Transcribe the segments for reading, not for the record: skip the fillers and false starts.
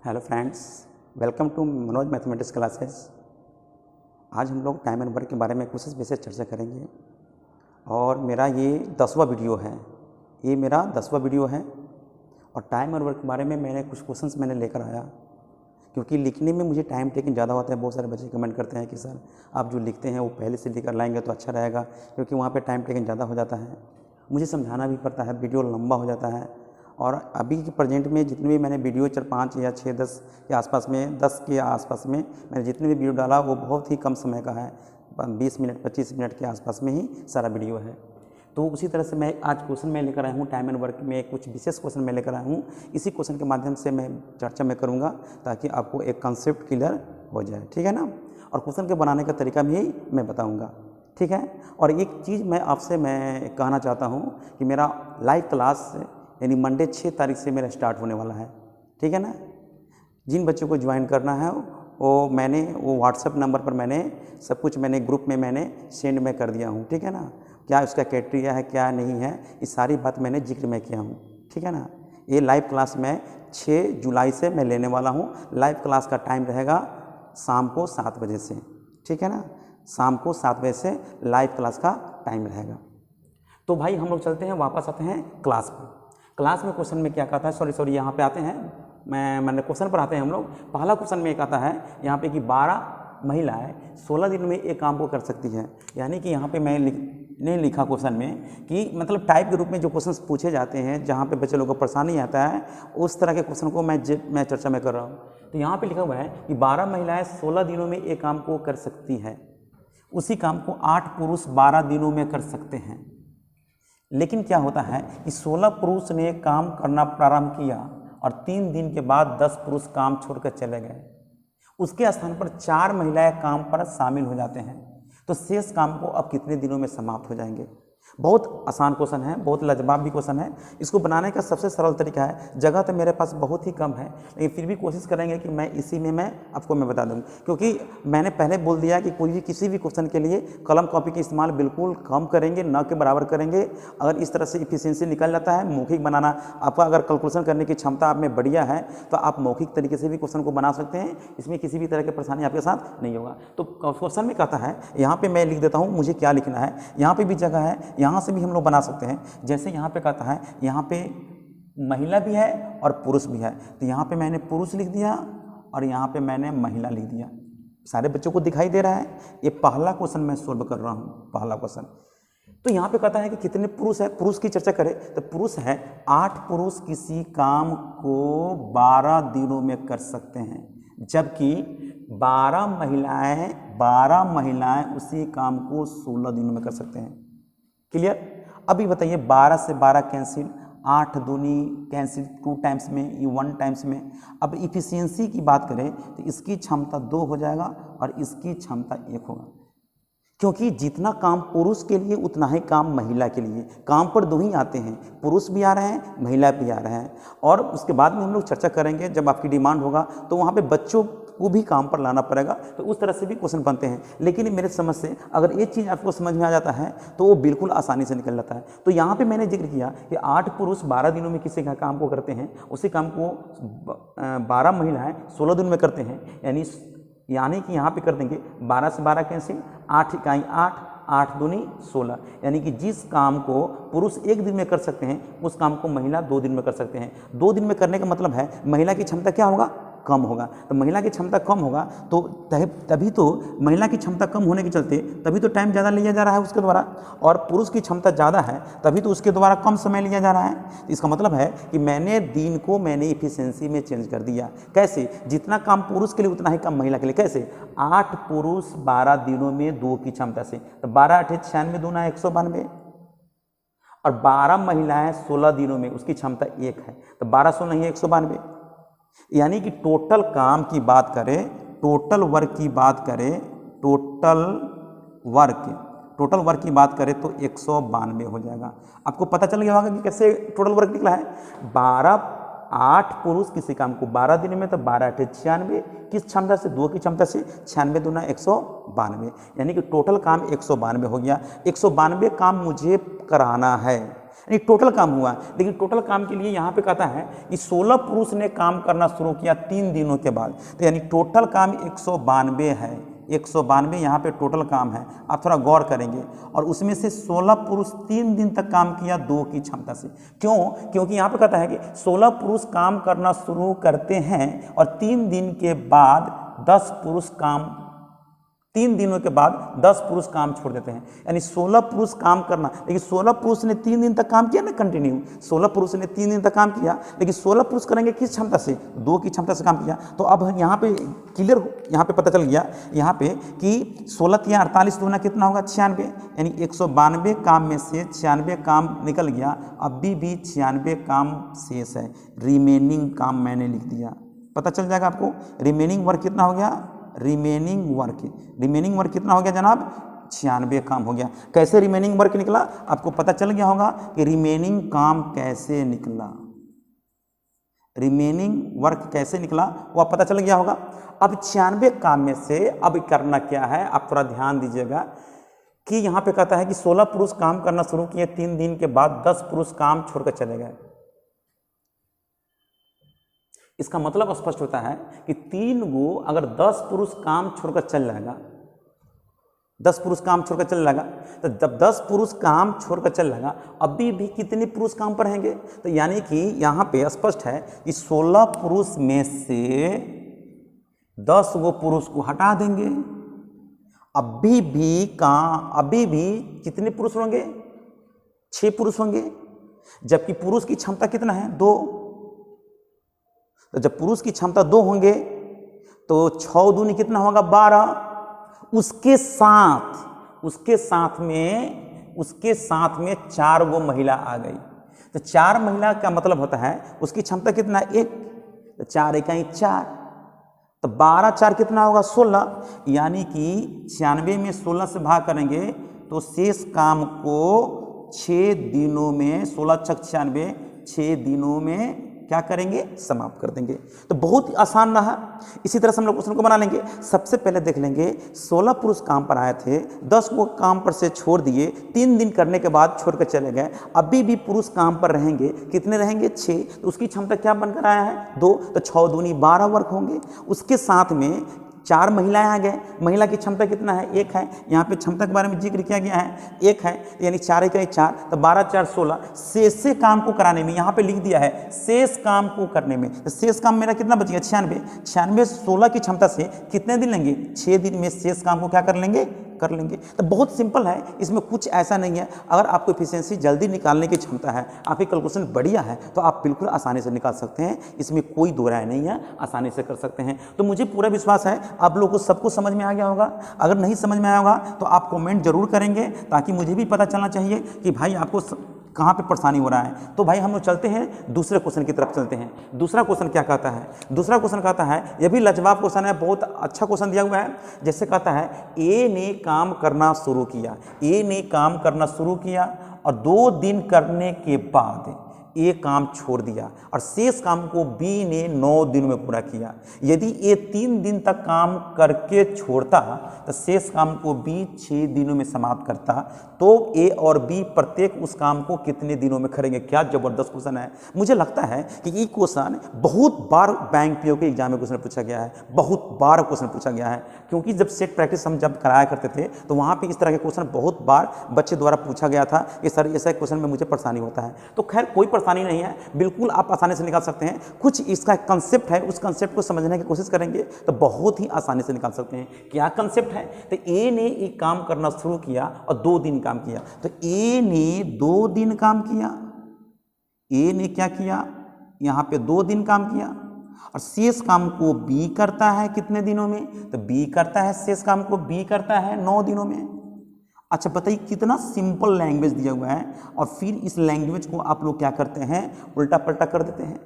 Hello friends, welcome to Manoj mathematics classes. आज हम लोग टाइम एंड वर्क के बारे में कुछ विशेष चर्चा करेंगे और मेरा ये 10वां वीडियो है। ये मेरा 10वां वीडियो है और टाइम और वर्क के बारे में मैंने कुछ क्वेश्चंस लेकर आया, क्योंकि लिखने में मुझे टाइम टेकिंग ज़्यादा होता है। बहुत सारे बच्चे कमेंट करते हैं कि सर आप जो लिखते हैं वो पहले से लिखकर लाएंगे तो अच्छा रहेगा, क्योंकि वहाँ पे टाइम टेकिंग ज़्यादा हो जाता है। मुझे समझाना भी पड़ता है, वीडियो लंबा हो जाता है। और अभी के प्रेजेंट में जितने भी मैंने वीडियो 4, 5 या 6, 10 के आसपास में 10 के आसपास में मैंने जितने भी वीडियो डाला वो बहुत ही कम समय का है। 20 मिनट 25 मिनट के आसपास में ही सारा वीडियो है। तो उसी तरह से मैं आज क्वेश्चन में लेकर आया हूँ। टाइम एंड वर्क में कुछ विशेष क्वेश्चन मैं लेकर आया हूँ। इसी क्वेश्चन के माध्यम से मैं चर्चा में करूँगा ताकि आपको एक कंसेप्ट क्लियर हो जाए, ठीक है ना। और क्वेश्चन के बनाने का तरीका भी मैं बताऊँगा, ठीक है। और एक चीज़ मैं आपसे मैं कहना चाहता हूँ कि मेरा लाइव क्लास यानी मंडे 6 तारीख से मेरा स्टार्ट होने वाला है, ठीक है ना। जिन बच्चों को ज्वाइन करना है वो व्हाट्सएप नंबर पर मैंने सब कुछ ग्रुप में मैंने सेंड में कर दिया हूँ, ठीक है ना। क्या उसका क्राइटेरिया है क्या नहीं है, ये सारी बात मैंने जिक्र में किया हूँ, ठीक है ना। ये लाइव क्लास मैं 6 जुलाई से मैं लेने वाला हूँ। लाइव क्लास का टाइम रहेगा शाम को 7 बजे से, ठीक है ना। शाम को 7 बजे से लाइव क्लास का टाइम रहेगा। तो भाई हम लोग चलते हैं, वापस आते हैं क्लास में। क्लास में क्वेश्चन में क्या कहता है, सॉरी यहाँ पे आते हैं, मैंने क्वेश्चन पर आते हैं हम लोग। पहला क्वेश्चन में कहता है यहाँ पे कि 12 महिलाएं 16 दिन में एक काम को कर सकती है। यानी कि यहाँ पे मैंने लिखा क्वेश्चन में कि मतलब टाइप के रूप में जो क्वेश्चन पूछे जाते हैं जहाँ पे बच्चे लोगों को परेशानी आता है, उस तरह के क्वेश्चन को मैं चर्चा में कर रहा हूँ। तो यहाँ पे लिखा हुआ है कि 12 महिलाएं 16 दिनों में एक काम को कर सकती है। उसी काम को 8 पुरुष 12 दिनों में कर सकते हैं। लेकिन क्या होता है कि 16 पुरुष ने काम करना प्रारंभ किया और 3 दिन के बाद 10 पुरुष काम छोड़कर चले गए। उसके स्थान पर 4 महिलाएं काम पर शामिल हो जाते हैं। तो शेष काम को अब कितने दिनों में समाप्त हो जाएंगे। बहुत आसान क्वेश्चन है, बहुत लाजवाब भी क्वेश्चन है। इसको बनाने का सबसे सरल तरीका है, जगह तो मेरे पास बहुत ही कम है, लेकिन फिर भी कोशिश करेंगे कि मैं इसी में आपको बता दूँ, क्योंकि मैंने पहले बोल दिया कि किसी भी क्वेश्चन के लिए कलम कॉपी का इस्तेमाल बिल्कुल कम करेंगे, न के बराबर करेंगे। अगर इस तरह से इफिशियंसी निकल जाता है, मौखिक बनाना आपका अगर कैलकुलेशन करने की क्षमता आप में बढ़िया है तो आप मौखिक तरीके से भी क्वेश्चन को बना सकते हैं। इसमें किसी भी तरह की परेशानी आपके साथ नहीं होगा। तो क्वेश्चन में कहता है, यहाँ पर मैं लिख देता हूँ मुझे क्या लिखना है। यहाँ पर भी जगह है, यहाँ से भी हम लोग बना सकते हैं। जैसे यहाँ पे कहता है, यहाँ पे महिला भी है और पुरुष भी है, तो यहाँ पे मैंने पुरुष लिख दिया और यहाँ पे मैंने महिला लिख दिया। सारे बच्चों को दिखाई दे रहा है। ये पहला क्वेश्चन मैं सोल्व कर रहा हूँ, पहला क्वेश्चन। तो यहाँ पे कहता है कि कितने पुरुष है। पुरुष की चर्चा करें तो पुरुष है 8 पुरुष किसी काम को 12 दिनों में कर सकते हैं, जबकि 12 महिलाएं उसी काम को 16 दिनों में कर सकते हैं। क्लियर। अभी बताइए 12 से 12 कैंसिल, 8 दूनी कैंसिल 2 टाइम्स में, ये 1 टाइम्स में। अब इफिशियंसी की बात करें तो इसकी क्षमता 2 हो जाएगा और इसकी क्षमता 1 होगा, क्योंकि जितना काम पुरुष के लिए उतना ही काम महिला के लिए। काम पर 2 ही आते हैं, पुरुष भी आ रहे हैं, महिला भी आ रहे हैं। और उसके बाद में हम लोग चर्चा करेंगे, जब आपकी डिमांड होगा तो वहाँ पे बच्चों को भी काम पर लाना पड़ेगा। तो उस तरह से भी क्वेश्चन बनते हैं। लेकिन मेरे समझ से अगर ये चीज़ आपको समझ में आ जाता है तो वो बिल्कुल आसानी से निकल जाता है। तो यहाँ पे मैंने जिक्र किया कि 8 पुरुष 12 दिनों में किसी का काम को करते हैं, उसी काम को 12 महिलाएं 16 दिन में करते हैं। यानी कि यहाँ पे कर देंगे 12 से 12 कैंसिल, 8 इकाई 8, 8 दूनी 16। यानी कि जिस काम को पुरुष 1 दिन में कर सकते हैं उस काम को महिला 2 दिन में कर सकते हैं। 2 दिन में करने का मतलब है महिला की क्षमता क्या होगा, कम होगा। तो महिला की क्षमता कम होगा तो तभी तो महिला की क्षमता कम होने के चलते तभी तो टाइम ज़्यादा लिया जा रहा है उसके द्वारा, और पुरुष की क्षमता ज़्यादा है तभी तो उसके द्वारा कम समय लिया जा रहा है। इसका मतलब है कि मैंने इफिशियंसी में चेंज कर दिया। कैसे? जितना काम पुरुष के लिए उतना ही काम महिला के लिए। कैसे? 8 पुरुष 12 दिनों में 2 की क्षमता से, तो 12 8 96 दूना 192, और 12 महिलाएं 16 दिनों में, उसकी क्षमता 1 है, तो 1200 नहीं 192। यानी कि टोटल काम की बात करें, टोटल वर्क की बात करें तो 192 हो जाएगा। आपको पता चल गया होगा कि कैसे टोटल वर्क निकला है। 8 पुरुष किसी काम को 12 दिन में, तो 12 8 96, किस क्षमता से, 2 की क्षमता से, 96 दूना 192, यानी कि टोटल काम 192 हो गया। 192 काम मुझे कराना है। यानी टोटल काम हुआ। लेकिन टोटल काम के लिए यहाँ पे कहता है कि 16 पुरुष ने काम करना शुरू किया 3 दिनों के बाद। तो यानी टोटल काम 192 है, 192 यहाँ पे टोटल काम है। आप थोड़ा गौर करेंगे। और उसमें से 16 पुरुष 3 दिन तक काम किया 2 की क्षमता से। क्यों? क्योंकि यहाँ पे कहता है कि 16 पुरुष काम करना शुरू करते हैं और 3 दिन के बाद 10 पुरुष काम 3 दिनों के बाद 10 पुरुष काम छोड़ देते हैं। यानी 16 पुरुष काम करना, लेकिन 16 पुरुष ने 3 दिन तक काम किया ना कंटिन्यू। 16 पुरुष ने 3 दिन तक काम किया, लेकिन 16 पुरुष करेंगे किस क्षमता से? 2 की क्षमता से काम किया। तो अब यहाँ पे क्लियर, यहाँ पे पता चल गया यहाँ पे कि 16 या 48 दूना कितना होगा? 96। यानी 192 काम में से 96 काम निकल गया, अभी भी 96 काम शेष है। रिमेनिंग काम मैंने लिख दिया, पता चल जाएगा आपको। रिमेनिंग वर्क कितना हो गया? रिमेनिंग वर्क कितना हो गया जनाब? 96 काम हो गया। कैसे रिमेनिंग वर्क निकला? आपको पता चल गया होगा कि रिमेनिंग काम कैसे निकला, रिमेनिंग वर्क कैसे निकला वो पता चल गया होगा। अब 96 काम में से अब करना क्या है, आप थोड़ा ध्यान दीजिएगा कि यहाँ पे कहता है कि 16 पुरुष काम करना शुरू किए, 3 दिन के बाद 10 पुरुष काम छोड़कर चले गए। इसका मतलब स्पष्ट होता है कि 3 गो अगर 10 पुरुष काम छोड़कर चल जाएगा, 10 पुरुष काम छोड़कर चल जाएगा, तो जब 10 पुरुष काम छोड़कर चल जाएगा अभी भी कितने पुरुष काम पर रहेंगे? तो यानी कि यहाँ पे स्पष्ट है कि 16 पुरुष में से 10 गो पुरुष को हटा देंगे, अभी भी कितने पुरुष होंगे? 6 पुरुष होंगे। जबकि पुरुष की क्षमता कितना है? 2। तो जब पुरुष की क्षमता 2 होंगे तो 6 दूनी कितना होगा? 12। उसके साथ में 4 गो महिला आ गई। तो 4 महिला का मतलब होता है उसकी क्षमता कितना? 1। तो 4 इकाई 4, तो 12 4 कितना होगा? 16। यानी कि 96 में 16 से भाग करेंगे तो शेष काम को 6 दिनों में, 16 छक 96, 6 दिनों में क्या करेंगे? समाप्त कर देंगे। तो बहुत आसान रहा। इसी तरह से हम लोग क्वेश्चन को बना लेंगे। सबसे पहले देख लेंगे 16 पुरुष काम पर आए थे, 10 को काम पर से छोड़ दिए, 3 दिन करने के बाद छोड़कर चले गए, अभी भी पुरुष काम पर रहेंगे। कितने रहेंगे? 6। तो उसकी क्षमता क्या बनकर आया है? 2। तो 6 दूनी 12 वर्क होंगे। उसके साथ में 4 महिलाएं आ गए। महिला की क्षमता कितना है? 1 है। यहाँ पे क्षमता के बारे में जिक्र किया गया है, 1 है, यानी 4 इकाई 4, तो 12 4 16। शेष काम को कराने में यहाँ पे लिख दिया है शेष काम को करने में। तो शेष काम मेरा कितना बच गया? 96। 96 16 की क्षमता से कितने दिन लेंगे? 6 दिन में शेष काम को क्या कर लेंगे? तो बहुत सिंपल है, इसमें कुछ ऐसा नहीं है। अगर आपको एफिशिएंसी जल्दी निकालने की क्षमता है, आपकी कैलकुलेशन बढ़िया है, तो आप बिल्कुल आसानी से निकाल सकते हैं। इसमें कोई दो राय नहीं है, आसानी से कर सकते हैं। तो मुझे पूरा विश्वास है आप लोगों को सबको समझ में आ गया होगा। अगर नहीं समझ में आया होगा तो आप कमेंट जरूर करेंगे, ताकि मुझे भी पता चलना चाहिए कि भाई आपको कहाँ पे परेशानी हो रहा है। तो भाई हम लोग चलते हैं दूसरे क्वेश्चन की तरफ चलते हैं। दूसरा क्वेश्चन क्या कहता है? दूसरा क्वेश्चन कहता है, यह भी लाजवाब क्वेश्चन है, बहुत अच्छा क्वेश्चन दिया हुआ है। जैसे कहता है ए ने काम करना शुरू किया, और 2 दिन करने के बाद ए काम छोड़ दिया और शेष काम को बी ने 9 दिनों में पूरा किया। यदि ए 3 दिन तक काम करके छोड़ता तो शेष काम को बी 6 दिनों में समाप्त करता, तो ए और बी प्रत्येक उस काम को कितने दिनों में करेंगे? क्या जबरदस्त क्वेश्चन है। मुझे लगता है कि ये क्वेश्चन बहुत बार बैंक पीओ के एग्जाम में क्वेश्चन पूछा गया है, बहुत बार क्वेश्चन पूछा गया है। क्योंकि जब सेट प्रैक्टिस हम जब कराया करते थे तो वहाँ पे इस तरह के क्वेश्चन बहुत बार बच्चे द्वारा पूछा गया था कि सर ऐसा क्वेश्चन में मुझे परेशानी होता है। तो खैर कोई परेशानी नहीं है, बिल्कुल आप आसानी से निकाल सकते हैं। कुछ इसका कंसेप्ट है, उस कंसेप्ट को समझने की कोशिश करेंगे तो बहुत ही आसानी से निकाल सकते हैं। क्या कंसेप्ट है? तो ए ने एक काम करना शुरू किया और 2 दिन काम किया। तो ए ने 2 दिन काम किया, ए ने क्या किया? यहाँ पे 2 दिन काम किया, और शेष काम को बी करता है कितने दिनों में? तो बी करता है शेष काम को बी करता है 9 दिनों में। अच्छा बताइए कितना सिंपल लैंग्वेज दिया हुआ है, और फिर इस लैंग्वेज को आप लोग क्या करते हैं? उल्टा पलटा कर देते हैं।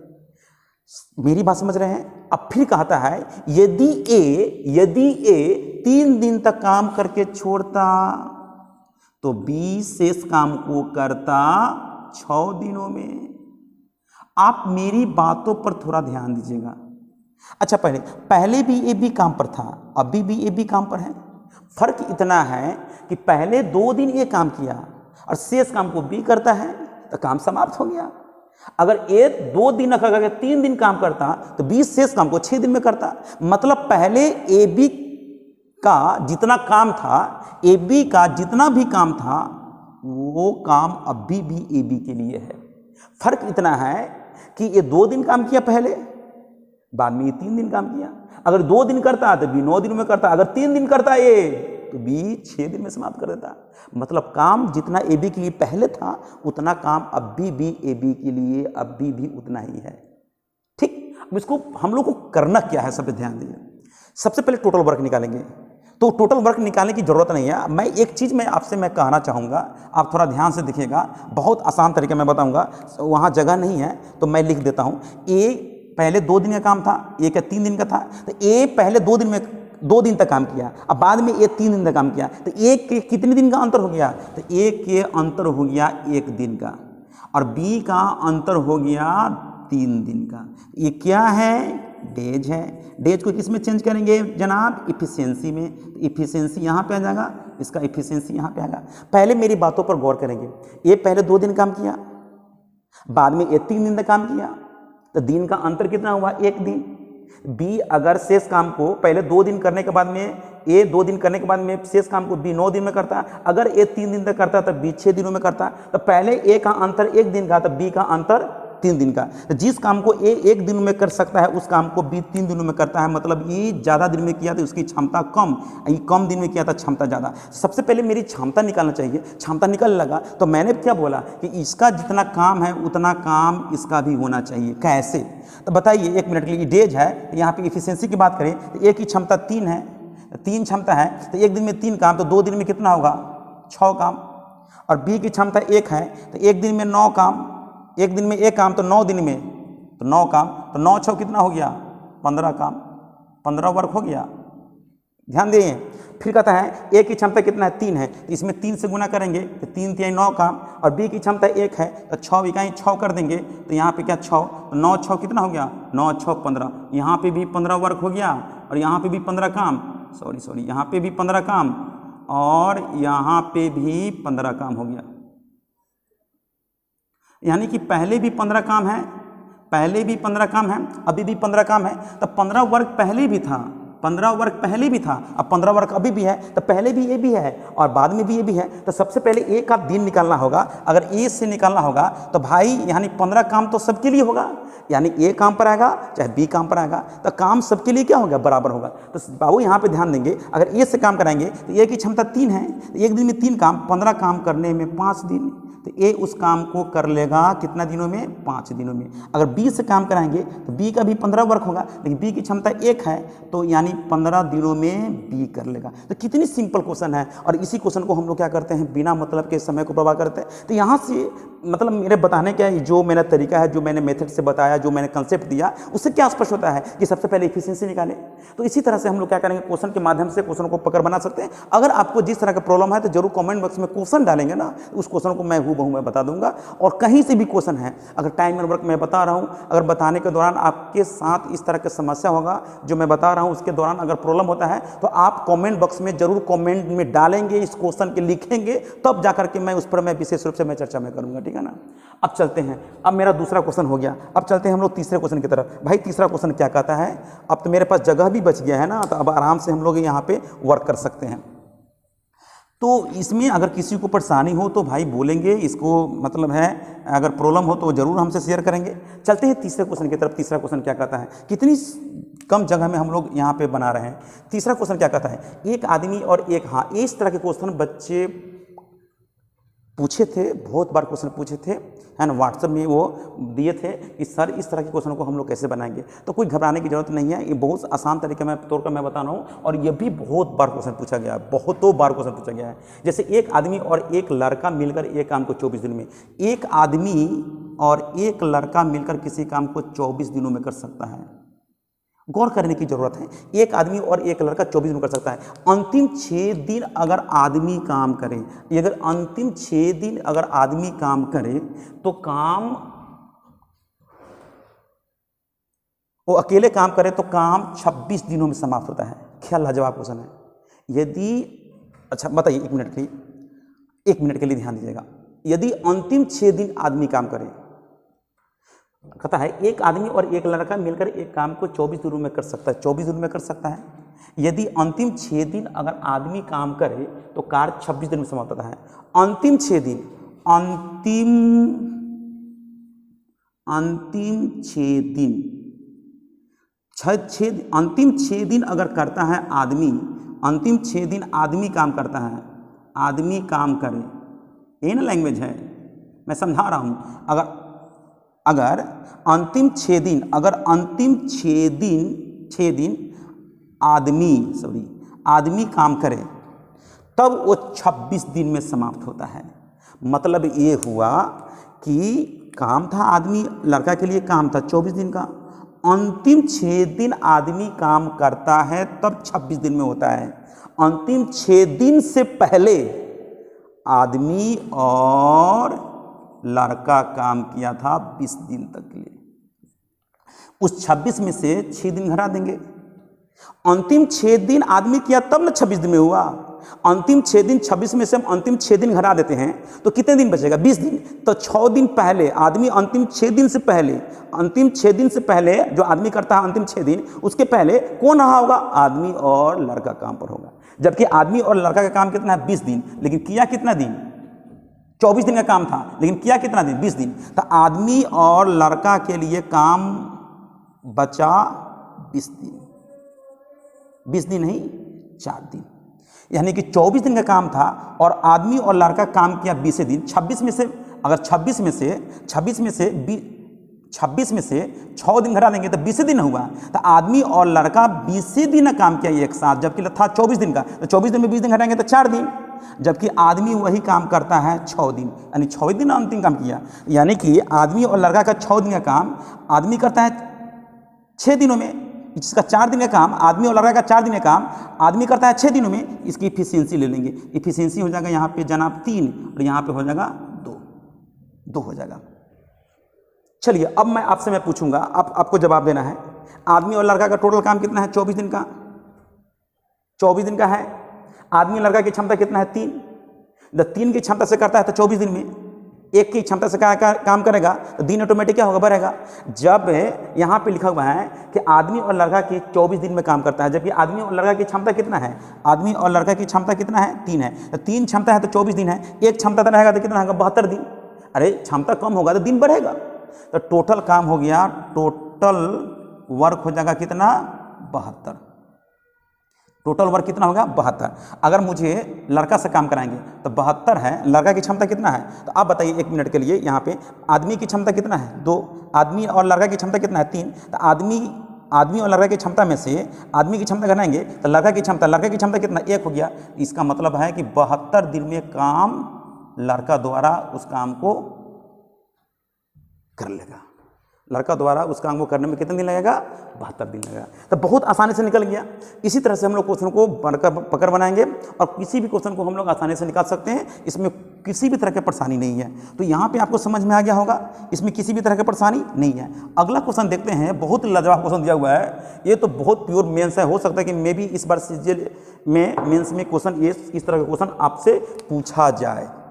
मेरी बात समझ रहे हैं? अब फिर कहता है यदि ए 3 दिन तक काम करके छोड़ता तो बी शेष काम को करता 6 दिनों में। आप मेरी बातों पर थोड़ा ध्यान दीजिएगा। अच्छा पहले भी ए बी काम पर था, अभी भी ए बी काम पर है। फर्क इतना है कि पहले 2 दिन ये काम किया और शेष काम को बी करता है, तो काम समाप्त हो गया। अगर ए 2 दिन अगर 3 दिन काम करता तो 20 शेष काम को 6 दिन में करता। मतलब पहले ए बी का जितना काम था, ए बी का जितना भी काम था, वो काम अभी भी ए बी के लिए है। फर्क इतना है कि ये 2 दिन काम किया पहले, बाद में ये 3 दिन काम किया। अगर 2 दिन करता तो बी 9 दिनों में करता, अगर 3 दिन करता ये तो बी 6 दिन में समाप्त कर देता। मतलब काम जितना ए बी के लिए पहले था उतना काम अभी भी ए बी के लिए अभी भी उतना ही है। ठीक, अब इसको हम लोग को करना क्या है, सब पे ध्यान दीजिए। सबसे पहले टोटल वर्क निकालेंगे। तो टोटल वर्क निकालने की जरूरत नहीं है। मैं एक चीज़ मैं आपसे मैं कहना चाहूँगा, आप थोड़ा ध्यान से देखिएगा, बहुत आसान तरीके में बताऊँगा, वहाँ जगह नहीं है तो मैं लिख देता हूँ। ए पहले 2 दिन का काम था, ए का 3 दिन का था, तो ए पहले 2 दिन में 2 दिन तक काम किया, अब बाद में ए 3 दिन तक काम किया, तो ए के कितने दिन का अंतर हो गया? तो ए के अंतर हो गया 1 दिन का, और बी का अंतर हो गया 3 दिन का। ये क्या है? डेज है। डेज को किस में चेंज करेंगे जनाब? इफिशियंसी में। इफिशियंसी यहाँ पे आ जाएगा, इसका इफिशियंसी यहाँ पे आएगा। पहले मेरी बातों पर गौर करेंगे। ए पहले 2 दिन काम किया, बाद में ए 3 दिन तक काम किया, तो दिन का अंतर कितना हुआ? 1 दिन। बी अगर शेष काम को पहले 2 दिन करने के बाद में, ए 2 दिन करने के बाद में शेष काम को बी 9 दिन में करता, अगर ए 3 दिन तक करता तो बी 6 दिनों में करता। तो पहले ए का अंतर 1 दिन का, तो बी का अंतर 3 दिन का। तो जिस काम को ए 1 दिन में कर सकता है उस काम को बी 3 दिनों में करता है। मतलब ये ज़्यादा दिन में किया तो उसकी क्षमता कम, ये कम दिन में किया था क्षमता ज़्यादा। सबसे पहले मेरी क्षमता निकालना चाहिए। क्षमता निकल लगा तो मैंने क्या बोला कि इसका जितना काम है उतना काम इसका भी होना चाहिए। कैसे? तो बताइए, 1 मिनट के लिए। डेज है, यहाँ पे इफिशियंसी की बात करें तो ए की क्षमता 3 है, 3 क्षमता है, तो 1 दिन में 3 काम, तो 2 दिन में कितना होगा? 6 काम। और बी की क्षमता 1 है, तो 1 दिन में 9 काम, 1 दिन में 1 काम, तो 9 दिन में तो 9 काम, तो 9 6 कितना हो गया? 15 काम, 15 वर्क हो गया। ध्यान दें। फिर कहता है ए की क्षमता कितना है? 3 है, तो इसमें 3 से गुना करेंगे तो 3 3 9 काम, और बी की क्षमता 1 है तो 6 इकाई 6 कर देंगे, तो यहाँ पे क्या 6, तो 9 6 कितना हो गया? 9 6 15। यहाँ पे भी 15 वर्क हो गया, और यहाँ पे भी 15 काम, सॉरी यहाँ पे भी 15 काम, और यहाँ पे भी 15 काम हो गया। यानी कि पहले भी 15 काम है, पहले भी 15 काम है, अभी भी 15 काम है। तो 15 वर्क पहले भी था, 15 वर्क पहले भी था, अब 15 वर्क अभी भी है, तो पहले भी ये भी है और बाद में भी ये भी है। तो सबसे पहले ए का दिन निकालना होगा। अगर ए से निकालना होगा तो भाई यानी 15 काम तो सबके लिए होगा, यानी ए काम पर आएगा चाहे बी काम पर आएगा, तो काम सबके लिए क्या होगा? बराबर होगा। तो बाबू यहाँ पे ध्यान देंगे, अगर ए से काम कराएंगे तो ए की क्षमता 3 है, तो 1 दिन में 3 काम, 15 काम करने में 5 दिन, तो ए उस काम को कर लेगा कितना दिनों में? 5 दिनों में। अगर बी से काम कराएंगे तो बी का भी 15 वर्क होगा, लेकिन बी की क्षमता 1 है, तो यानी 15 दिनों में बी कर लेगा। तो कितनी सिंपल क्वेश्चन है, और इसी क्वेश्चन को हम लोग क्या करते हैं? बिना मतलब के समय को बर्बाद करते हैं। तो यहाँ से मतलब मेरे बताने का जो मेरा तरीका है, जो मैंने मेथड से बताया, जो मैंने कंसेप्ट दिया, उससे क्या स्पष्ट होता है कि सबसे पहले एफिशिएंसी निकालें। तो इसी तरह से हम लोग क्या करेंगे? क्वेश्चन के माध्यम से क्वेश्चन को पकड़ बना सकते हैं। अगर आपको जिस तरह का प्रॉब्लम है तो जरूर कमेंट बॉक्स में क्वेश्चन डालेंगे ना, उस क्वेश्चन को मैं हूबहू मैं बता दूंगा। और कहीं से भी क्वेश्चन है, अगर टाइम एंड वर्क मैं बता रहा हूँ, अगर बताने के दौरान आपके साथ इस तरह की समस्या होगा जो मैं बता रहा हूँ, उसके दौरान अगर प्रॉब्लम होता है तो आप कमेंट बॉक्स में जरूर कमेंट में डालेंगे, इस क्वेश्चन के लिखेंगे, तब जाकर के मैं उस पर मैं विशेष रूप से मैं चर्चा में करूँगा। ठीक है ना? अब चलते हैं, अब मेरा दूसरा क्वेश्चन हो गया, अब चलते हैं हम लोग तीसरे क्वेश्चन की तरफ। भाई तीसरा क्वेश्चन क्या कहता है? अब तो मेरे पास जगह भी बच गया है ना, तो अब आराम से हम लोग यहाँ पे वर्क कर सकते हैं। तो इसमें अगर किसी को परेशानी हो तो भाई बोलेंगे, इसको मतलब है अगर प्रॉब्लम हो तो ज़रूर हमसे शेयर करेंगे। चलते हैं तीसरे क्वेश्चन की तरफ। तीसरा क्वेश्चन क्या कहता है? कितनी कम जगह में हम लोग यहाँ पे बना रहे हैं। तीसरा क्वेश्चन क्या कहता है? एक आदमी और एक, हाँ इस तरह के क्वेश्चन बच्चे पूछे थे, बहुत बार क्वेश्चन पूछे थे, है ना, व्हाट्सएप में वो दिए थे कि सर इस तरह के क्वेश्चन को हम लोग कैसे बनाएंगे। तो कोई घबराने की जरूरत नहीं है, ये बहुत आसान तरीके में तौर पर मैं बता रहा हूँ, और ये भी बहुत बार क्वेश्चन पूछा गया है, बहुतों बार क्वेश्चन पूछा गया है। जैसे एक आदमी और एक लड़का मिलकर एक काम को 24 दिन में, एक आदमी और एक लड़का मिलकर किसी काम को 24 दिनों में कर सकता है। गौर करने की जरूरत है, एक आदमी और एक लड़का 24 दिन कर सकता है। अंतिम 6 दिन अगर आदमी काम करे, अगर अंतिम 6 दिन अगर आदमी काम करे तो काम, वो अकेले काम करे तो काम 26 दिनों में समाप्त होता है। क्या लाजवाब क्वेश्चन है। यदि, अच्छा बताइए, 1 मिनट के लिए ध्यान दीजिएगा। यदि अंतिम 6 दिन आदमी काम करे, कहता है एक आदमी और एक लड़का मिलकर एक काम को 24 दिनों में कर सकता है, 24 दिनों में कर सकता है। यदि अंतिम 6 दिन अगर आदमी काम करे तो कार्य 26 दिन में समाप्त होता है। अंतिम 6 दिन, अंतिम 6 दिन अगर करता है आदमी, अंतिम 6 दिन आदमी काम करता है, आदमी काम करे, यही ना लैंग्वेज है, मैं समझा रहा हूँ। अगर अंतिम 6 दिन, अगर अंतिम 6 दिन आदमी काम करे तब वो 26 दिन में समाप्त होता है। मतलब ये हुआ कि काम था आदमी लड़का के लिए काम था 24 दिन का, अंतिम 6 दिन आदमी काम करता है तब 26 दिन में होता है। अंतिम 6 दिन से पहले आदमी और लड़का काम किया था 20 दिन तक के लिए, उस 26 में से 6 दिन घटा देंगे। अंतिम 6 दिन आदमी किया तब ना 26 दिन में हुआ। अंतिम 6 दिन, 26 में से हम अंतिम 6 दिन घटा देते हैं तो कितने दिन बचेगा? 20 दिन। तो 6 दिन पहले आदमी, अंतिम 6 दिन से पहले, अंतिम 6 दिन से पहले जो आदमी करता है अंतिम 6 दिन, उसके पहले कौन रहा होगा? आदमी और लड़का काम पर होगा। जबकि आदमी और लड़का का काम कितना है? 20 दिन। लेकिन किया कितना दिन? 24 दिन का काम था, लेकिन किया कितना दिन? 20 दिन। तो आदमी और लड़का के लिए काम बचा 20 दिन, 20 दिन नहीं 4 दिन, यानी कि 24 दिन का काम था और आदमी और लड़का काम किया 20 दिन। 26 में से अगर 26 में से 6 दिन घटा देंगे तो 20 दिन हुआ। तो आदमी और लड़का 20 दिन काम किया एक साथ, जबकि था 24 दिन का, तो 24 दिन में 20 दिन घटाएंगे तो 4 दिन। जबकि आदमी वही काम करता है 6 दिन, यानी 6 दिन अंतिम काम किया। यानी कि आदमी और लड़का का 6 दिन का काम आदमी करता है 6 दिनों में, इसका 4 दिन का काम आदमी और लड़का का 4 दिन का काम आदमी करता है 6 दिनों में। इसकी इफिशियंसी ले लेंगे, इफिशियंसी हो जाएगा यहाँ पे जनाब 3 और यहाँ पे हो जाएगा 2 हो जाएगा। चलिए अब मैं पूछूंगा, आपको जवाब देना है। आदमी और लड़का का टोटल काम कितना है? 24 दिन का, 24 दिन का है। आदमी और लड़का की क्षमता कितना है? 3। जब 3 की क्षमता से करता है तो 24 दिन में, 1 की क्षमता से काम करेगा तो दिन ऑटोमेटिक क्या होगा? बढ़ेगा। जब यहाँ पे लिखा हुआ है कि आदमी और लड़का की 24 दिन में काम करता है, जबकि आदमी और लड़का की क्षमता कितना है? आदमी और लड़का की क्षमता कितना है? 3 है। तो 3 क्षमता है तो 24 दिन है, 1 क्षमता तो रहेगा तो कितना होगा? 72 दिन। अरे क्षमता कम होगा तो दिन बढ़ेगा। तो टोटल काम हो गया, टोटल वर्क हो जाएगा कितना? 72। टोटल वर्क कितना होगा? 72। अगर मुझे लड़का से काम कराएंगे तो 72 है, लड़का की क्षमता कितना है? तो आप बताइए 1 मिनट के लिए, यहाँ पे आदमी की क्षमता कितना है? 2, आदमी और लड़का की क्षमता कितना है? 3। तो आदमी और लड़का की क्षमता में से आदमी की क्षमता घटाएंगे तो लड़का की क्षमता कितना? 1 हो गया। इसका मतलब है कि 72 दिन में काम लड़का द्वारा उस काम को कर लेगा। लड़का द्वारा उस काम को करने में कितने दिन लगेगा? 72 दिन लगेगा। तो बहुत आसानी से निकल गया। इसी तरह से हम लोग क्वेश्चन को पकड़ बनाएंगे और किसी भी क्वेश्चन को हम लोग आसानी से निकाल सकते हैं, इसमें किसी भी तरह की परेशानी नहीं है। तो यहाँ पे आपको समझ में आ गया होगा, इसमें किसी भी तरह की परेशानी नहीं है। अगला क्वेश्चन देखते हैं, बहुत लाजवाब क्वेश्चन दिया हुआ है। ये तो बहुत प्योर मेंस है, हो सकता है कि मे भी इस बार सीजीएल में मेंस में क्वेश्चन इस तरह का क्वेश्चन आपसे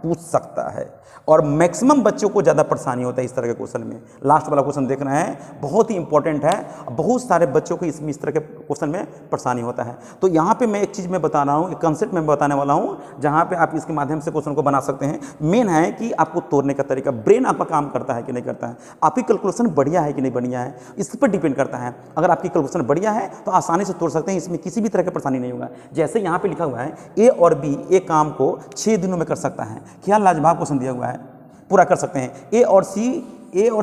पूछ सकता है और मैक्सिमम बच्चों को ज़्यादा परेशानी होता है इस तरह के क्वेश्चन में। लास्ट वाला क्वेश्चन देख रहे हैं, बहुत ही इंपॉर्टेंट है, बहुत सारे बच्चों को इसमें इस तरह के क्वेश्चन में परेशानी होता है। तो यहाँ पे मैं एक चीज़ मैं बता रहा हूँ, एक कंसेप्ट मैं बताने वाला हूँ जहाँ पे आप इसके माध्यम से क्वेश्चन को बना सकते हैं। मेन है कि आपको तोड़ने का तरीका, ब्रेन आपका काम करता है कि नहीं करता है, आपकी कैलकुलेशन बढ़िया है कि नहीं बढ़िया है, इस पर डिपेंड करता है। अगर आपकी कैलकुलेशन बढ़िया है तो आसानी से तोड़ सकते हैं, इसमें किसी भी तरह की परेशानी नहीं होगा। जैसे यहाँ पे लिखा हुआ है ए और बी एक काम को 6 दिनों में कर सकता है। क्या लाजवाब क्वेश्चन दिया हुआ है, पूरा कर सकते हैं। ए और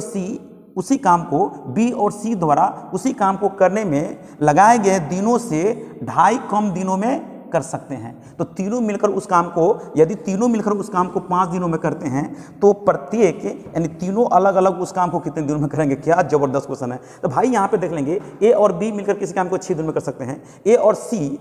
सी उसी काम को बी और सी द्वारा उसी काम को करने में लगाए गए दिनों से 2.5 कम दिनों में कर सकते हैं। तो तीनों मिलकर उस काम को, यदि तीनों मिलकर उस काम को 5 दिनों में करते हैं तो प्रत्येक यानी तीनों अलग अलग उस काम को कितने दिनों में करेंगे? क्या जबरदस्त क्वेश्चन है। तो भाई यहाँ पे देख लेंगे, ए और बी मिलकर किसी काम को 6 दिनों में कर सकते हैं। ए और सी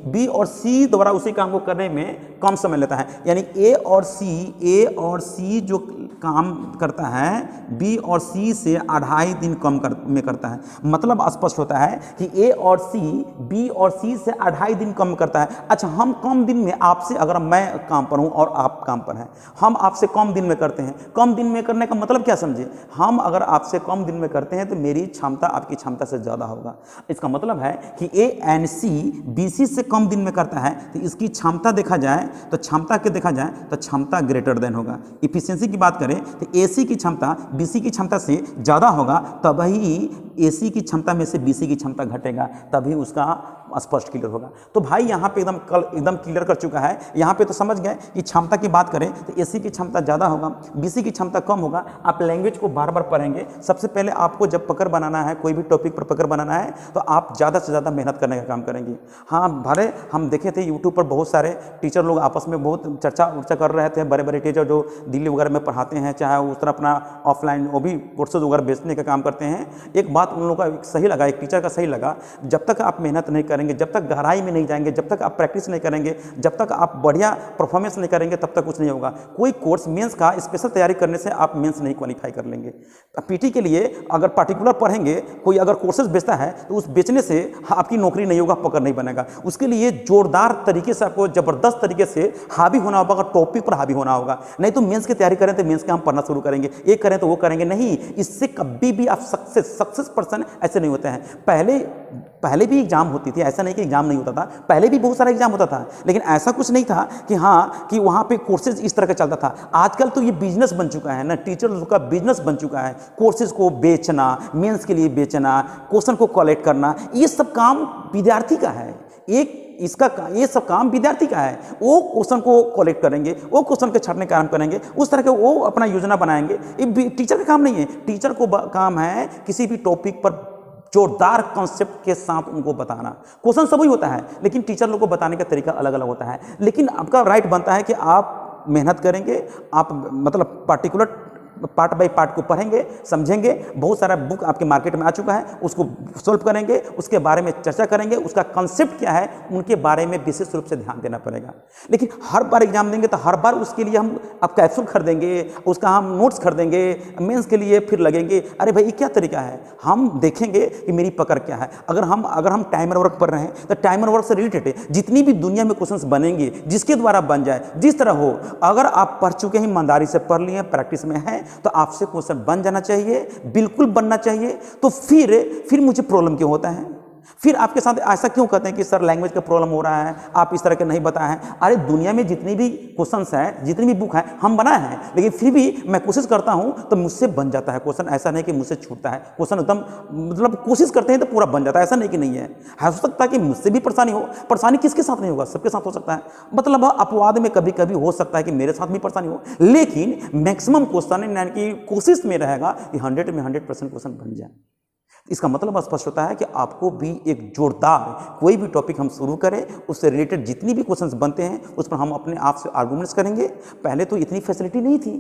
बी और सी द्वारा उसी काम को करने में कम समय लेता है। यानी ए और सी जो काम करता है बी और सी से 2.5 दिन कम में करता है। मतलब स्पष्ट होता है कि ए और सी बी और सी से 2.5 दिन कम करता है। अच्छा, हम कम दिन में आपसे, अगर मैं काम पर हूं और आप काम पर हैं, हम आपसे कम दिन में करते हैं। कम दिन में करने का मतलब क्या समझे, हम अगर आपसे कम दिन में करते हैं तो मेरी क्षमता आपकी क्षमता से ज़्यादा होगा। इसका मतलब है कि A and C B C से कम दिन में करता है तो इसकी क्षमता देखा जाए तो क्षमता के देखा जाए तो क्षमता ग्रेटर देन होगा। इफिशियंसी की बात करें तो एसी की क्षमता बीसी की क्षमता से ज़्यादा होगा, तभी एसी की क्षमता में से बीसी की क्षमता घटेगा, तभी उसका स्पष्ट क्लियर होगा। तो भाई यहाँ पे एकदम क्लियर कर चुका है। यहाँ पे तो समझ गए कि क्षमता की बात करें तो एसी की क्षमता ज़्यादा होगा, बीसी की क्षमता कम होगा। आप लैंग्वेज को बार बार पढ़ेंगे। सबसे पहले आपको जब पकड़ बनाना है, कोई भी टॉपिक पर पकड़ बनाना है, तो आप ज़्यादा से ज़्यादा मेहनत करने का काम करेंगे। हाँ भले हम देखे थे यूट्यूब पर बहुत सारे टीचर लोग आपस में बहुत चर्चा कर रहे थे। बड़े बड़े टीचर जो दिल्ली वगैरह में पढ़ाते हैं, चाहे उस तरह अपना ऑफलाइन वो भी कोर्सेज वगैरह बेचने का काम करते हैं। एक बात उन लोगों का सही लगा, एक टीचर का सही लगा, जब तक आप मेहनत नहीं करेंगे, जब तक गहराई में नहीं जाएंगे, जब तक आप प्रैक्टिस नहीं करेंगे, जब तक आप बढ़िया परफॉर्मेंस नहीं करेंगे, तब तक कुछ नहीं होगा। कोई कोर्स मेंस का स्पेशल तैयारी करने से आप मेंस नहीं क्वालिफाई कर लेंगे। पीटी के लिए अगर पर्टिकुलर पढ़ेंगे, कोई अगर कोर्सेज बेचता है तो उस बेचने से आपकी नौकरी नहीं होगा, पकड़ नहीं बनेगा। उसके लिए जोरदार तरीके से आपको जबरदस्त तरीके से हावी होना होगा, टॉपिक पर हावी होना होगा। नहीं तो मेंस की तैयारी करें तो मेंस के हम पढ़ना शुरू करेंगे, ये करें तो वो करेंगे, नहीं। इससे कभी भी आप सक्सेस पर्सन ऐसे नहीं होते हैं। पहले भी एग्जाम होती थी, ऐसा नहीं कि एग्जाम नहीं होता था, पहले भी बहुत सारा एग्जाम होता था, लेकिन ऐसा कुछ नहीं था कि हाँ कि वहाँ पे कोर्सेज इस तरह का चलता था। आजकल तो ये बिजनेस बन चुका है ना, टीचर का बिजनेस बन चुका है। कोर्सेज को बेचना, मेंस के लिए बेचना, क्वेश्चन को कलेक्ट करना, ये सब काम विद्यार्थी का है। ये सब काम विद्यार्थी का है। वो क्वेश्चन को कलेक्ट करेंगे, वो क्वेश्चन के छाटने का काम करेंगे, उस तरह के वो अपना योजना बनाएंगे। ये टीचर का काम नहीं है। टीचर को काम है किसी भी टॉपिक पर जोरदार कॉन्सेप्ट के साथ उनको बताना। क्वेश्चन सब ही होता है, लेकिन टीचर लोग को बताने का तरीका अलग अलग होता है। लेकिन आपका राइट बनता है कि आप मेहनत करेंगे, आप मतलब पार्टिकुलर पार्ट बाय पार्ट को पढ़ेंगे, समझेंगे। बहुत सारा बुक आपके मार्केट में आ चुका है, उसको सॉल्व करेंगे, उसके बारे में चर्चा करेंगे, उसका कंसेप्ट क्या है उनके बारे में विशेष रूप से ध्यान देना पड़ेगा। लेकिन हर बार एग्जाम देंगे तो हर बार उसके लिए हम अब कैप्सूल खरीदेंगे, उसका हम नोट्स खरीदेंगे, मेंस के लिए फिर लगेंगे। अरे भाई, ये क्या तरीका है? हम देखेंगे कि मेरी पकड़ क्या है। अगर हम टाइमर वर्क पढ़ रहे हैं तो टाइमर वर्क से रिलेटेड जितनी भी दुनिया में क्वेश्चंस बनेंगे, जिसके द्वारा बन जाए, जिस तरह हो, अगर आप पढ़ चुके हैं, ईमानदारी से पढ़ लिए, प्रैक्टिस में है, तो आपसे क्वेश्चन बन जाना चाहिए, बिल्कुल बनना चाहिए। तो फिर मुझे प्रॉब्लम क्यों होता है? फिर आपके साथ ऐसा क्यों कहते हैं कि सर लैंग्वेज का प्रॉब्लम हो रहा है, आप इस तरह के नहीं बताए हैं? अरे दुनिया में जितनी भी क्वेश्चंस हैं, जितनी भी बुक है, हम बनाए हैं, लेकिन फिर भी मैं कोशिश करता हूं तो मुझसे बन जाता है क्वेश्चन। ऐसा नहीं कि मुझसे छूटता है क्वेश्चन, एकदम मतलब कोशिश करते हैं तो पूरा बन जाता है। ऐसा नहीं कि नहीं है। हो सकता है कि मुझसे भी परेशानी हो। परेशानी किसके साथ नहीं होगा? सबके साथ हो सकता है। मतलब अपवाद में कभी कभी हो सकता है कि मेरे साथ भी परेशानी हो, लेकिन मैक्सिमम क्वेश्चन यानी कि कोशिश में रहेगा कि 100 में 100% क्वेश्चन बन जाए। इसका मतलब स्पष्ट होता है कि आपको भी एक जोरदार कोई भी टॉपिक हम शुरू करें, उससे रिलेटेड जितनी भी क्वेश्चंस बनते हैं उस पर हम अपने आप से आर्गूमेंट्स करेंगे। पहले तो इतनी फैसिलिटी नहीं थी।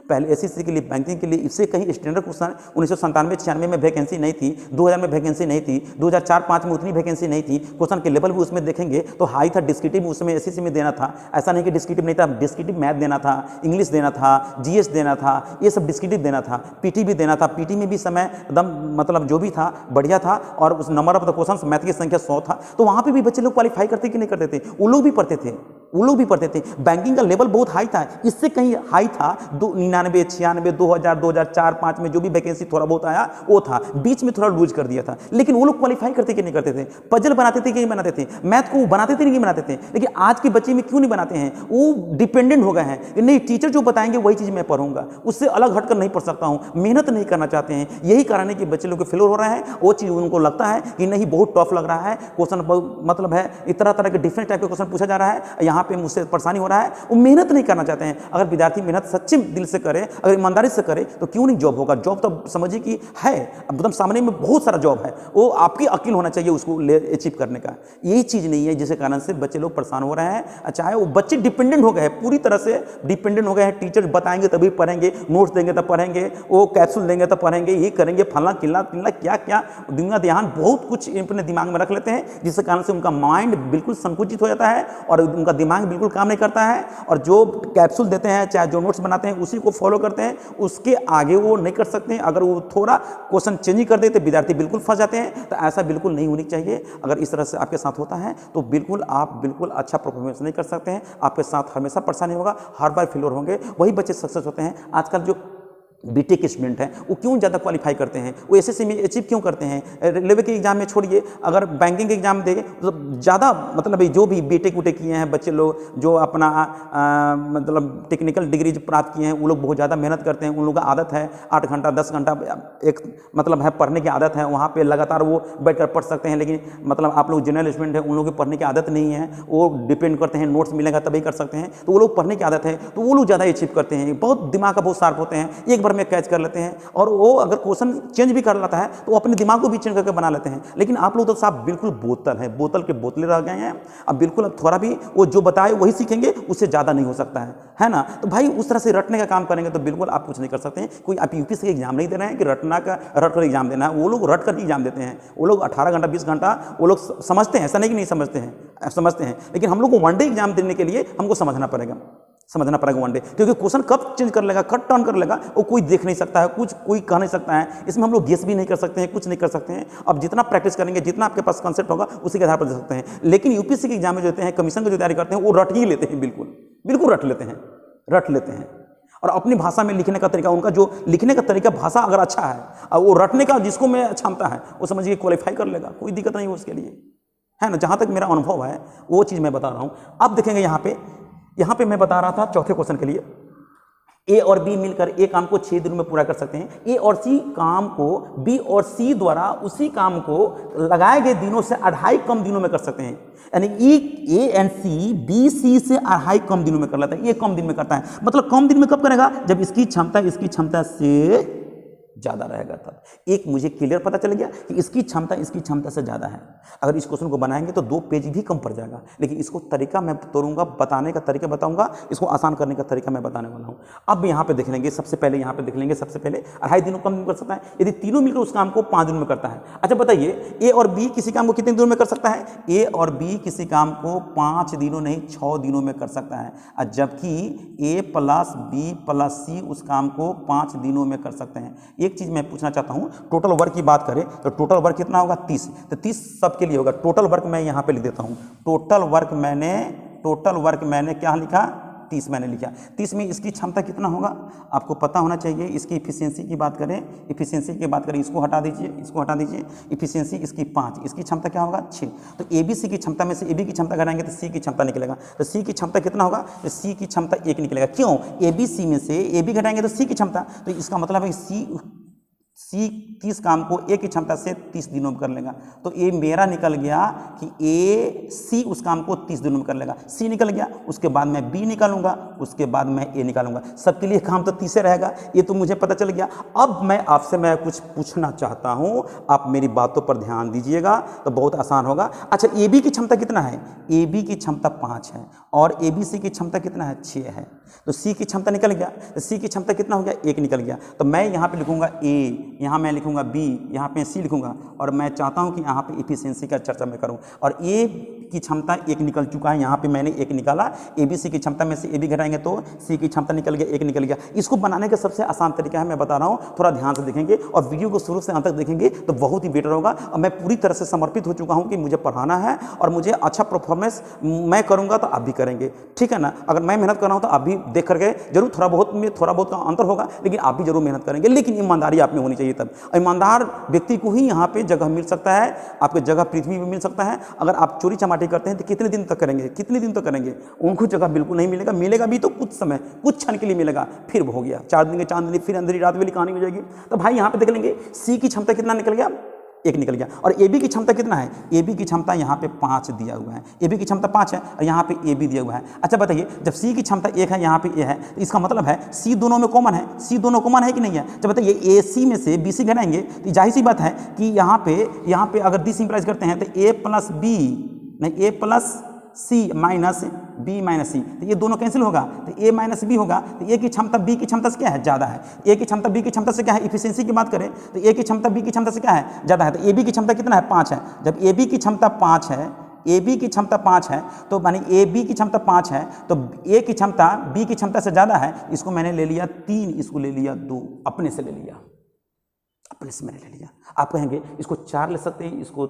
पहले एसएससी के लिए, बैंकिंग के लिए इससे कहीं स्टैंडर्ड क्वेश्चन 1997-96 में वैकेंसी नहीं थी, 2000 में वैकेंसी नहीं थी, 2004-05 में उतनी वैकेंसी नहीं थी। क्वेश्चन के लेवल भी उसमें देखेंगे तो हाई था। डिस्क्रिप्टिव उसमें एसएससी में देना था, ऐसा नहीं कि डिस्क्रिप्टिव नहीं था। डिस्क्रिप्टिव मैथ देना था, इंग्लिश देना था, जीएस देना था, ये सब डिस्क्रिप्टिव देना था। पीटी भी देना था। पीटी में भी समय एकदम मतलब जो भी था बढ़िया था, और उस number of the questions math की संख्या 100 था। तो वहाँ पे भी बच्चे लोग क्वालिफाई करते कि नहीं करते थे? वो लोग भी पढ़ते थे, वो लोग भी पढ़ते थे। बैंकिंग का लेवल बहुत हाई था, इससे कहीं हाई था। 99, 96, 2000, 2004-05 में जो भी वैकेंसी थोड़ा बहुत आया वो था। बीच में थोड़ा लूज कर दिया था, लेकिन वो लोग क्वालिफाई करते कि नहीं करते थे? पजल बनाते थे कि नहीं बनाते थे? मैथ को बनाते थे नहीं बनाते थे? लेकिन आज के बच्चे में क्यों नहीं बनाते हैं? वो डिपेंडेंट हो गए हैं। नहीं, टीचर जो बताएंगे वही चीज़ मैं पढ़ूंगा, उससे अलग हटकर नहीं पढ़ सकता हूँ। मेहनत नहीं करना चाहते हैं। यही कारण है कि बच्चे लोग फेल हो रहे हैं। वो चीज़ उनको लगता है कि नहीं बहुत टफ लग रहा है क्वेश्चन, मतलब है तरह तरह के डिफरेंट टाइप के क्वेश्चन पूछा जा रहा है, यहाँ पे मुझसे परेशानी हो रहा है। वो मेहनत नहीं करना चाहते हैं। अगर विद्यार्थी मेहनत सच्चे दिल से करे, अगर ईमानदारी से करे, तो क्यों नहीं जॉब होगा? जॉब तो समझिए कि है, एकदम सामने में बहुत सारा जॉब है। वो आपकी अकील होना चाहिए उसको अचीव करने का। यही चीज़ नहीं है, जिसके कारण से बच्चे लोग परेशान हो रहे हैं। चाहे वो बच्चे डिपेंडेंट हो गए हैं, पूरी तरह से डिपेंडेंट हो गए हैं। टीचर बताएंगे तभी पढ़ेंगे, नोट्स देंगे तब पढ़ेंगे, वो कैप्सूल देंगे तब पढ़ेंगे, ये करेंगे, फलना किला तिल्ला क्या क्या दुनिया ध्यान बहुत कुछ अपने दिमाग में रख लेते हैं, जिसके कारण से उनका माइंड बिल्कुल संकुचित हो जाता है और उनका दिमाग बिल्कुल काम नहीं करता है, और जो कैप्सूल देते हैं चाहे जो नोट्स बनाते हैं उसी को फॉलो करते हैं, उसके आगे वो नहीं कर सकते हैं। अगर वो थोड़ा क्वेश्चन चेंज कर देते विद्यार्थी बिल्कुल फंस जाते हैं। तो ऐसा बिल्कुल नहीं होनी चाहिए। अगर इस तरह से आपके साथ होता है तो बिल्कुल आप बिल्कुल अच्छा परफॉर्मेंस नहीं कर सकते हैं, आपके साथ हमेशा परेशानी होगा, हर बार फेलियर होंगे। वही बच्चे सक्सेस होते हैं। आजकल जो बीटेक के स्टूडेंट हैं वो क्यों ज़्यादा क्वालिफाई करते हैं, वो एसएससी में अचीव क्यों करते हैं। रेलवे के एग्जाम में छोड़िए, अगर बैंकिंग के एग्जाम देंगे तो ज़्यादा मतलब जो भी बीटेक वूटेक किए हैं बच्चे लोग, जो अपना मतलब टेक्निकल डिग्री जो प्राप्त किए हैं, वो लोग बहुत ज़्यादा मेहनत करते हैं। उन लोगों का आदत है 8 घंटा 10 घंटा एक मतलब है पढ़ने की आदत है, वहाँ पर लगातार वो बैठ कर पढ़ सकते हैं। लेकिन मतलब आप लोग जनरल स्टूडेंट हैं, उन लोगों की पढ़ने की आदत नहीं है, वो डिपेंड करते हैं नोट्स मिलेगा तभी कर सकते हैं। तो वो लोग पढ़ने की आदत है तो वो लोग ज़्यादा अचीव करते हैं, बहुत दिमाग का बहुत शार्प होते हैं, एक बार में कैच कर लेते हैं। और वो अगर क्वेश्चन चेंज भी कर लेता है तो वो अपने दिमाग को भी चेंज करके बना लेते हैं। लेकिन आप लोग तो साहब बिल्कुल बोतल है, बोतल के बोतले रह गए हैं। अब बिल्कुल अब थोड़ा भी वो जो बताए वही सीखेंगे, उससे ज़्यादा नहीं हो सकता है ना। तो भाई उस तरह से रटने का काम करेंगे तो बिल्कुल आप कुछ नहीं कर सकते हैं। कोई आप यूपीएससी का एग्जाम नहीं दे रहे हैं कि रटना का रट कर एग्जाम देना है। वो लोग रट कर एग्जाम देते हैं, वो लोग 18 घंटा 20 घंटा वो लोग समझते हैं, ऐसा नहीं कि नहीं समझते हैं, समझते हैं। लेकिन हम लोग को वनडे एग्जाम देने के लिए हमको समझना पड़ेगा वनडे, क्योंकि क्वेश्चन कब चेंज कर लेगा, कब टर्न कर लेगा, वो कोई देख नहीं सकता है, कुछ कोई कह नहीं सकता है। इसमें हम लोग गेस भी नहीं कर सकते हैं, कुछ नहीं कर सकते हैं। अब जितना प्रैक्टिस करेंगे, जितना आपके पास कंसेप्ट होगा उसी के आधार पर दे सकते हैं। लेकिन यूपीएससी के एग्जाम में जो देते हैं, कमीशन की जो तैयारी करते हैं, वो रट ही लेते हैं, बिल्कुल रट लेते हैं। और अपनी भाषा में लिखने का तरीका, उनका जो लिखने का तरीका भाषा अगर अच्छा है, और वो रटने का जिसको में क्षमता है, वो समझिए क्वालिफाई कर लेगा, कोई दिक्कत नहीं हो उसके लिए, है ना। जहाँ तक मेरा अनुभव है वो चीज़ मैं बता रहा हूँ। अब देखेंगे यहाँ पे मैं बता रहा था चौथे क्वेश्चन के लिए, ए और बी मिलकर ए काम को 6 दिनों में पूरा कर सकते हैं। ए और सी काम को बी और सी द्वारा उसी काम को लगाए गए दिनों से 2.5 कम दिनों में कर सकते हैं। यानी A and C B C से 2.5 कम दिनों में कर लेता है, ये कम दिन में करता है। मतलब कम दिन में कब करेगा, जब इसकी क्षमता से ज़्यादा रहेगा तब। एक मुझे क्लियर पता चल गया कि इसकी क्षमता से ज़्यादा है। अगर इस क्वेश्चन को बनाएंगे तो 2 पेज भी कम पड़ जाएगा। लेकिन इसको तरीका मैं तोड़ूंगा, बताने का तरीका बताऊंगा, इसको आसान करने का तरीका मैं बताने वाला हूँ। अब यहाँ पे देख लेंगे, सबसे पहले 2.5 दिनों कम दिन कर सकता है, यदि तीनों मिलकर उस काम को 5 दिन में करता है। अच्छा बताइए, ए और बी किसी काम को कितने दिनों में कर सकता है। ए और बी किसी काम को 5 दिनों नहीं 6 दिनों में कर सकता है, जबकि ए प्लस बी प्लस सी उस काम को 5 दिनों में कर सकते हैं। एक चीज मैं पूछना चाहता हूं, टोटल वर्क की बात करें तो टोटल वर्क कितना होगा 30, तो 30 सबके लिए होगा। टोटल वर्क मैं यहां पे लिख देता हूं, टोटल वर्क मैंने क्या लिखा, 30 मैंने लिखा। 30 में इसकी क्षमता कितना होगा आपको पता होना चाहिए। इसकी इफिशियंसी की बात करें, इसको हटा दीजिए, इफिशियंसी इसकी 5, इसकी क्षमता क्या होगा 6। तो एबीसी की क्षमता में से एबी की क्षमता घटाएंगे तो सी की क्षमता निकलेगा। तो सी की क्षमता कितना होगा, तो सी की क्षमता 1 निकलेगा। क्यों, एबीसी में से एबी घटाएंगे तो सी की क्षमता, तो इसका मतलब है सी 30 काम को ए की क्षमता से 30 दिनों में कर लेगा। तो ये मेरा निकल गया कि ए सी उस काम को 30 दिनों में कर लेगा। सी निकल गया, उसके बाद मैं बी निकालूंगा, उसके बाद मैं ए निकालूंगा। सबके लिए काम तो 30 रहेगा, ये तो मुझे पता चल गया। अब मैं आपसे कुछ पूछना चाहता हूं, आप मेरी बातों पर ध्यान दीजिएगा तो बहुत आसान होगा। अच्छा, ए बी की क्षमता कितना है, ए बी की क्षमता 5 है और ए बी सी की क्षमता कितना है 6 है। तो सी की क्षमता निकल गया, तो सी की क्षमता कितना हो गया 1 निकल गया। तो मैं यहाँ पे लिखूंगा ए, यहाँ मैं लिखूंगा बी, यहाँ पे सी लिखूंगा। और मैं चाहता हूँ कि यहाँ पे इफिशियंसी का चर्चा मैं करूँ। और ए की क्षमता 1 निकल चुका है, यहाँ पे मैंने 1 निकाला। ए बी सी की क्षमता में से ए बी घटाएंगे तो सी की क्षमता निकल गया, 1 निकल गया। इसको बनाने का सबसे आसान तरीका है, मैं बता रहा हूँ, थोड़ा ध्यान से देखेंगे और वीडियो को शुरू से अंत तक देखेंगे तो बहुत ही बेटर होगा। और मैं पूरी तरह से समर्पित हो चुका हूँ कि मुझे पढ़ाना है और मुझे अच्छा परफॉर्मेंस मैं करूँगा तो आप भी करेंगे, ठीक है ना। अगर मैं मेहनत कर रहा हूँ तो आप भी देख करके जरूर, थोड़ा बहुत का अंतर होगा, लेकिन आप भी जरूर मेहनत करेंगे। लेकिन ईमानदारी आप में होनी चाहिए, तब ईमानदार व्यक्ति को ही यहाँ पे जगह मिल सकता है, आपको जगह पृथ्वी में मिल सकता है। अगर आप चोरी चमाटी करते हैं तो कितने दिन तक करेंगे, उनको जगह बिल्कुल नहीं मिलेगा। मिलेगा भी तो कुछ समय, कुछ क्षण के लिए मिलेगा, फिर हो गया 4 दिन के चांदनी, फिर अंधेरी रात वाली कहानी हो जाएगी। तो भाई यहाँ पे देख लेंगे, सी की क्षमता कितना निकल गया, 1 निकल गया। और ए बी की क्षमता कितना है, ए बी की क्षमता यहाँ पे 5 दिया हुआ है, ए बी की क्षमता 5 है और यहाँ पे ए बी दिया हुआ है। अच्छा बताइए, जब सी की क्षमता 1 है, यहाँ पे ए है, तो इसका मतलब है सी दोनों में कॉमन है, सी दोनों कॉमन है कि नहीं है। जब बताइए ए सी में से बी सी घटाएंगे तो जाहिर सी बात है कि यहाँ पे अगर डी सिंप्लाइज करते हैं तो ए प्लस बी नहीं, ए प्लस सी माइनस बी माइनस सी, तो ये दोनों कैंसिल होगा, तो ए माइनस बी होगा। तो ए की क्षमता बी की क्षमता से क्या है, ज़्यादा है। ए की क्षमता बी की क्षमता से क्या है, इफिशियंसी की बात करें तो ए की क्षमता बी की क्षमता से क्या है, ज़्यादा है। तो ए बी की क्षमता कितना है, 5 है। जब ए बी की क्षमता 5 है, ए बी की क्षमता 5 है, तो मानी ए बी की क्षमता 5 है, तो ए की क्षमता बी की क्षमता से ज़्यादा है, इसको मैंने ले लिया 3, इसको ले लिया 2, अपने से ले लिया, अपने से मैंने ले लिया। आप कहेंगे इसको 4 ले सकते हैं, इसको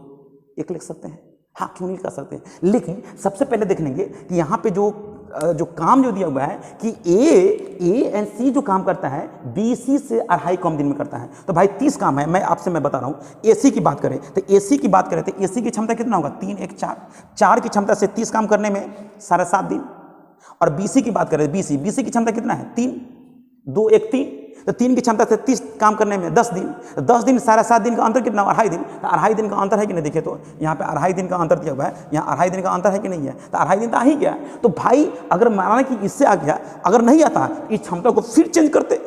1 लिख सकते हैं, हाँ क्यों नहीं कर सकते हैं, लेकिन सबसे पहले देख लेंगे कि यहाँ पे जो काम जो दिया हुआ है कि ए एंड सी जो काम करता है बी सी से 2.5 कम दिन में करता है। तो भाई 30 काम है, मैं बता रहा हूँ। एसी की बात करें तो एसी की बात करें तो एसी की क्षमता कितना होगा, 3 1 4, 4 की क्षमता से 30 काम करने में 7.5 दिन। और बीसी की बात करें, बीसी की क्षमता कितना है, 3 2 1 3, तो 3 की क्षमता से 30 काम करने में 10 दिन, 10 दिन 7.5 दिन का अंतर कितना, 2.5 दिन। तो 2.5 दिन का अंतर है कि नहीं, देखिए तो यहाँ पे 2.5 दिन का अंतर दिया हुआ है, यहाँ 2.5 दिन का अंतर है कि नहीं है, तो 2.5 दिन तो आ ही गया। तो भाई अगर माना कि इससे आ गया, अगर नहीं आता इस क्षमता को फिर चेंज करते,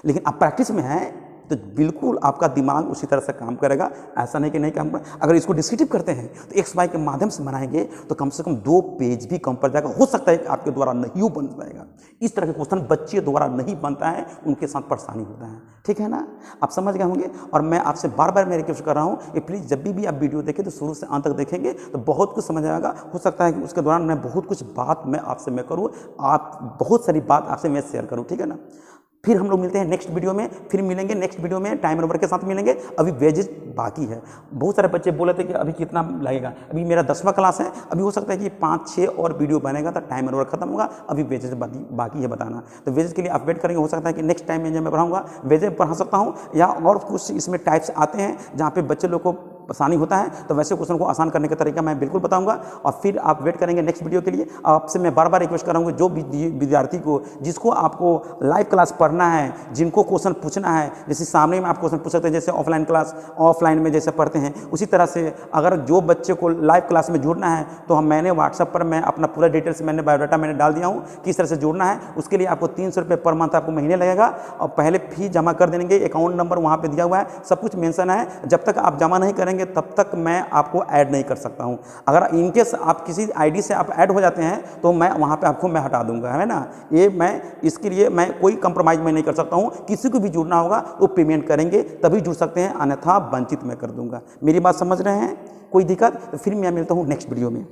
लेकिन अब प्रैक्टिस में है तो बिल्कुल आपका दिमाग उसी तरह से काम करेगा, ऐसा नहीं कि नहीं काम करेगा। अगर इसको डिस्क्रिप्टिव करते हैं तो एक्स वाई के माध्यम से बनाएंगे तो कम से कम 2 पेज भी कम पड़ जाएगा। हो सकता है कि आपके द्वारा नहीं बन पाएगा। इस तरह के क्वेश्चन बच्चे द्वारा नहीं बनता है, उनके साथ परेशानी होता है, ठीक है ना, आप समझ गए होंगे। और मैं आपसे बार बार मैं रिक्वेस्ट कर रहा हूँ कि प्लीज़ जब भी आप वीडियो देखें तो शुरू से अंत तक देखेंगे तो बहुत कुछ समझ आएगा। हो सकता है कि उसके दौरान मैं बहुत कुछ बात मैं आपसे मैं करूँ, आप बहुत सारी बात आपसे मैं शेयर करूँ, ठीक है ना। फिर हम लोग मिलते हैं नेक्स्ट वीडियो में, फिर मिलेंगे नेक्स्ट वीडियो में टाइम एंड वर्क के साथ मिलेंगे। अभी वेजेस बाकी है। बहुत सारे बच्चे बोले थे कि अभी कितना लगेगा, अभी मेरा 10वां क्लास है, अभी हो सकता है कि 5-6 और वीडियो बनेगा तो टाइम एंड वर्क खत्म होगा। अभी वेजेस बाकी है बताना, तो वेजेस के लिए आप वेट करेंगे। हो सकता है कि नेक्स्ट टाइम में जब मैं पढ़ाऊँगा वेजेस पढ़ा सकता हूँ, या और कुछ इसमें टाइप्स आते हैं जहाँ पे बच्चे लोग को आसानी होता है, तो वैसे क्वेश्चन को आसान करने का तरीका मैं बिल्कुल बताऊंगा। और फिर आप वेट करेंगे नेक्स्ट वीडियो के लिए। आपसे मैं बार बार रिक्वेस्ट कराऊंगा, जो विद्यार्थी को जिसको आपको लाइव क्लास पढ़ना है, जिनको क्वेश्चन पूछना है, जैसे सामने में आप क्वेश्चन पूछ सकते हैं, जैसे ऑफलाइन क्लास ऑफलाइन में जैसे पढ़ते हैं उसी तरह से अगर जो बच्चे को लाइव क्लास में जुड़ना है तो मैंने व्हाट्सएप पर मैं अपना पूरा डिटेल्स मैंने बायोडाटा मैंने डाल दिया हूँ, किस तरह से जुड़ना है। उसके लिए आपको 300 रुपये पर मंथ आपको महीने लगेगा, और पहले फीस जमा कर देंगे। अकाउंट नंबर वहाँ पर दिया हुआ है, सब कुछ मेंशन है। जब तक आप जमा नहीं करेंगे तब तक मैं आपको ऐड नहीं कर सकता हूं। अगर इनकेस आप किसी आईडी से आप ऐड हो जाते हैं तो मैं वहां पे आपको मैं हटा दूंगा, है ना। ये मैं इसके लिए मैं कोई कंप्रोमाइज मैं नहीं कर सकता हूं। किसी को भी जुड़ना होगा वो पेमेंट करेंगे तभी जुड़ सकते हैं, अन्यथा वंचित मैं कर दूंगा। मेरी बात समझ रहे हैं, कोई दिक्कत? तो फिर मैं मिलता हूं नेक्स्ट वीडियो में।